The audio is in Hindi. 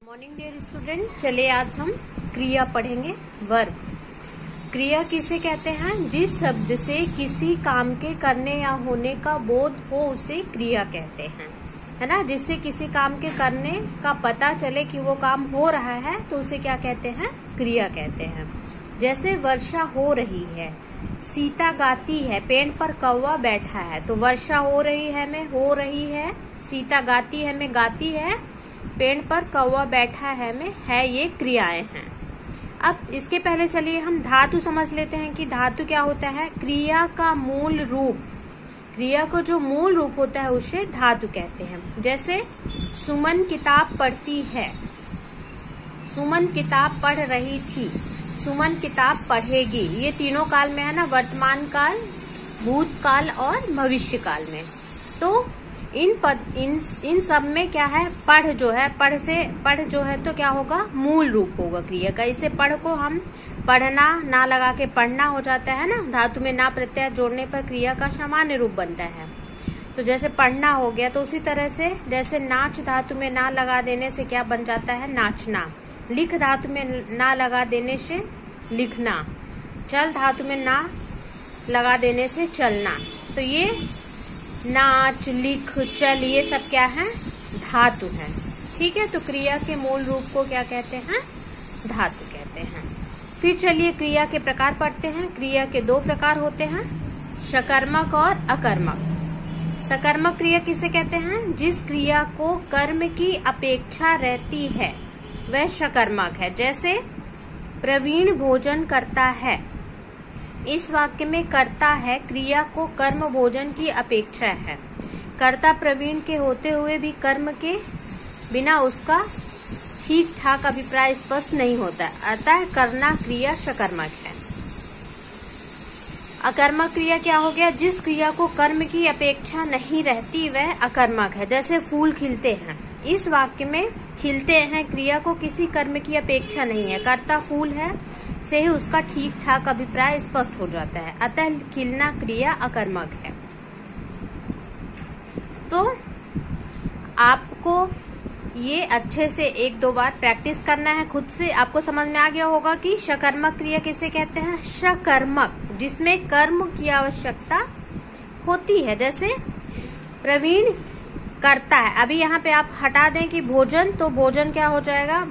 मॉर्निंग डियर स्टूडेंट, चले आज हम क्रिया पढ़ेंगे। वर्ब। क्रिया किसे कहते हैं? जिस शब्द से किसी काम के करने या होने का बोध हो उसे क्रिया कहते हैं, है ना। जिससे किसी काम के करने का पता चले कि वो काम हो रहा है तो उसे क्या कहते हैं? क्रिया कहते हैं। जैसे वर्षा हो रही है, सीता गाती है, पेड़ पर कौवा बैठा है। तो वर्षा हो रही है में हो रही है, सीता गाती है में गाती है, पेड़ पर कौवा बैठा है में है, ये क्रियाएं हैं। अब इसके पहले चलिए हम धातु समझ लेते हैं कि धातु क्या होता है। क्रिया का मूल रूप, क्रिया को जो मूल रूप होता है उसे धातु कहते हैं। जैसे सुमन किताब पढ़ती है, सुमन किताब पढ़ रही थी, सुमन किताब पढ़ेगी। ये तीनों काल में है ना, वर्तमान काल, भूतकाल और भविष्य काल में। तो इन सब में क्या है? पढ़ जो है, पढ़ जो है तो क्या होगा? मूल रूप होगा क्रिया का। इसे पढ़ को हम पढ़ना ना लगा के पढ़ना हो जाता है ना। धातु में ना प्रत्यय जोड़ने पर क्रिया का सामान्य रूप बनता है। तो जैसे पढ़ना हो गया, तो उसी तरह से जैसे नाच धातु में ना लगा देने से क्या बन जाता है? नाचना। लिख धातु में ना लगा देने से लिखना। चल धातु में ना लगा देने से चलना। तो ये नाच, लिख, चल, ये सब क्या है? धातु है। ठीक है। तो क्रिया के मूल रूप को क्या कहते हैं? धातु कहते हैं। फिर चलिए क्रिया के प्रकार पढ़ते हैं। क्रिया के दो प्रकार होते हैं, सकर्मक और अकर्मक। सकर्मक क्रिया किसे कहते हैं? जिस क्रिया को कर्म की अपेक्षा रहती है वह सकर्मक है। जैसे प्रवीण भोजन करता है, इस वाक्य में करता है क्रिया को कर्म भोजन की अपेक्षा है। कर्ता प्रवीण के होते हुए भी कर्म के बिना उसका ठीक ठाक अभिप्राय स्पष्ट नहीं होता, अतः करना क्रिया सकर्मक है। अकर्मक क्रिया क्या हो गया? जिस क्रिया को कर्म की अपेक्षा नहीं रहती वह अकर्मक है। जैसे फूल खिलते हैं, इस वाक्य में खिलते हैं क्रिया को किसी कर्म की अपेक्षा नहीं है, कर्ता फूल है से ही उसका ठीक ठाक अभिप्राय स्पष्ट हो जाता है, अतः खिलना क्रिया अकर्मक है। तो आपको ये अच्छे से एक दो बार प्रैक्टिस करना है खुद से। आपको समझ में आ गया होगा कि सकर्मक क्रिया किसे कहते हैं? सकर्मक, जिसमें कर्म की आवश्यकता होती है। जैसे प्रवीण करता है, अभी यहाँ पे आप हटा दें कि भोजन, तो भोजन क्या हो जाएगा?